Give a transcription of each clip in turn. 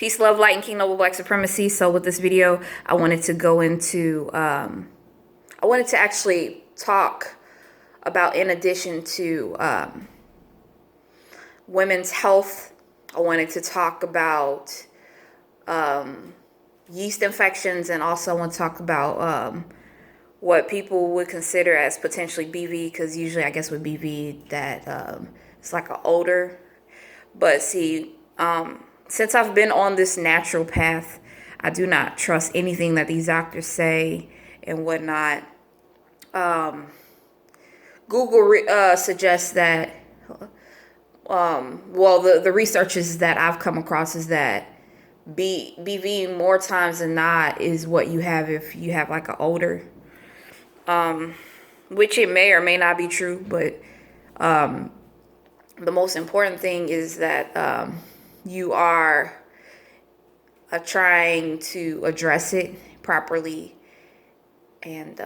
Peace, love, light, and kingdom of black supremacy. So with this video, I wanted to go into, I wanted to actually talk about, in addition to women's health, I wanted to talk about yeast infections, and also I want to talk about what people would consider as potentially BV, because usually I guess with BV that it's like an odor. But see, since I've been on this natural path, I do not trust anything that these doctors say and whatnot. Google suggests that, well, the researches that I've come across is that BV more times than not is what you have if you have like an odor, which it may or may not be true, but the most important thing is that you are trying to address it properly, and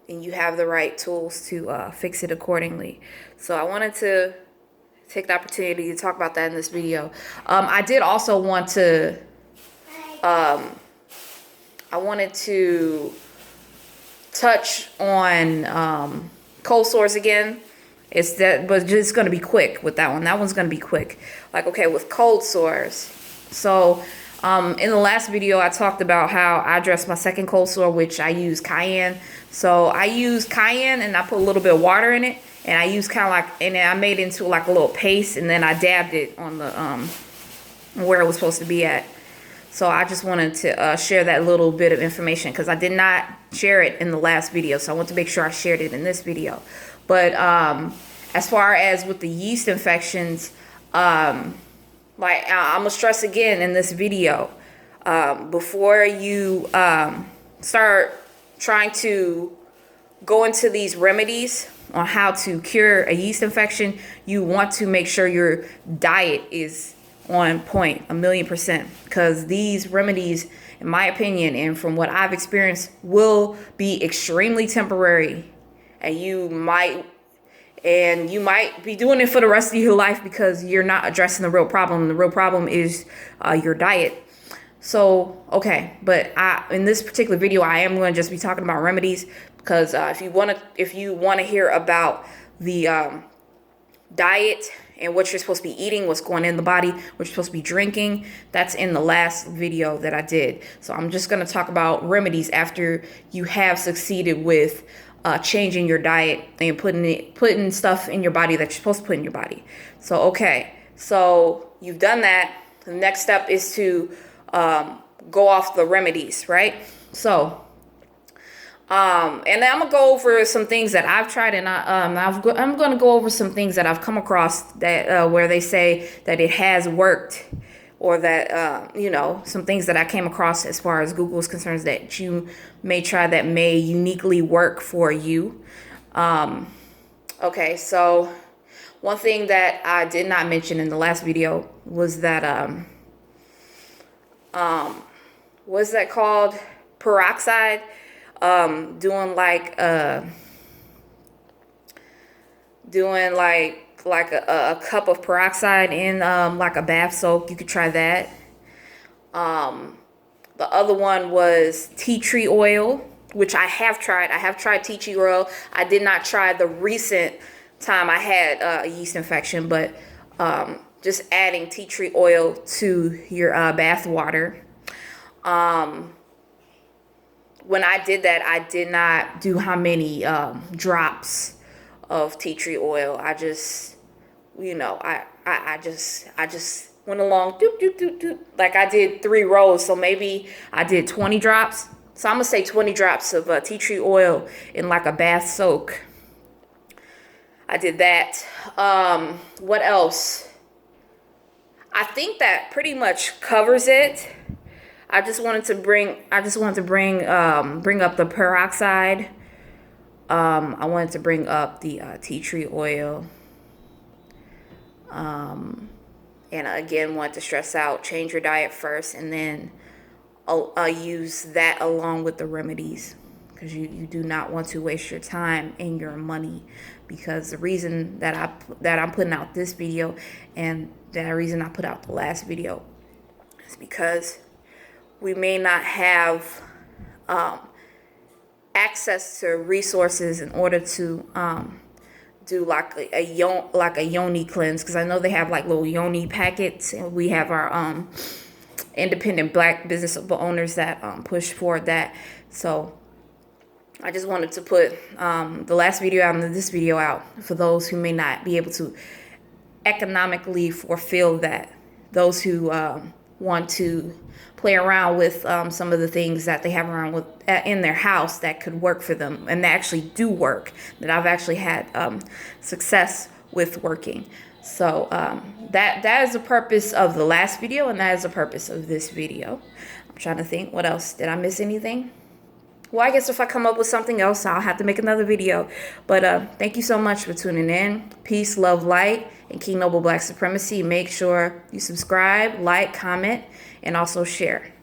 you have the right tools to fix it accordingly. So I wanted to take the opportunity to talk about that in this video. I did also want to, I wanted to touch on cold sores again. But just going to be quick with that one. That one's going to be quick. Like, okay, with cold sores. So, in the last video, I talked about how I addressed my second cold sore, which I use cayenne. So I use cayenne and I put a little bit of water in it, and I use kind of like, and then I made it into like a little paste, and then I dabbed it on the where it was supposed to be at. So I just wanted to share that little bit of information because I did not share it in the last video. So I want to make sure I shared it in this video. But as far as with the yeast infections, like I'm gonna stress again in this video, before you start trying to go into these remedies on how to cure a yeast infection, you want to make sure your diet is on point 1,000,000%, because these remedies, in my opinion and from what I've experienced, will be extremely temporary. And you might be doing it for the rest of your life because you're not addressing the real problem. The real problem is your diet. So, okay, but in this particular video, I am going to just be talking about remedies, because if you want to hear about the diet and what you're supposed to be eating, what's going in the body, what you're supposed to be drinking, that's in the last video that I did. So I'm just going to talk about remedies after you have succeeded with changing your diet and putting stuff in your body that you're supposed to put in your body. So, okay, so you've done that. The next step is to go off the remedies, right? So, and then I'm gonna go over some things that I've tried, and I'm gonna go over some things that I've come across that where they say that it has worked, or that some things that I came across as far as Google is concerned that you may try that may uniquely work for you. Okay, so one thing that I did not mention in the last video was that what's that called? Peroxide. Doing like a cup of peroxide in like a bath soak. You could try that. The other one was tea tree oil, which I have tried. I have tried tea tree oil. I did not try the recent time I had a yeast infection, but just adding tea tree oil to your bath water. When I did that, I did not do how many drops of tea tree oil. I just, I just went along, doop, doop, doop, doop. Like I did 3 rows, so maybe I did 20 drops. So I'm gonna say 20 drops of tea tree oil in like a bath soak. I did that. What else? I think that pretty much covers it. I just wanted to bring up the peroxide. I wanted to bring up the tea tree oil. And again, wanted to stress out, change your diet first, and then use that along with the remedies, because you do not want to waste your time and your money. Because the reason that I'm putting out this video, and the reason I put out the last video, It's because we may not have access to resources in order to do like a Yoni cleanse, because I know they have like little Yoni packets, and we have our independent Black business owners that push for that. So I just wanted to put the last video out and this video out for those who may not be able to economically fulfill that. Those who want to play around with some of the things that they have around with in their house that could work for them, and they actually do work, that I've actually had success with working. So that is the purpose of the last video, and that is the purpose of this video. I'm trying to think, what else? Did I miss anything? Well, I guess if I come up with something else, I'll have to make another video. But thank you so much for tuning in. Peace, love, light, and King Noble Black Supremacy. Make sure you subscribe, like, comment, and also share.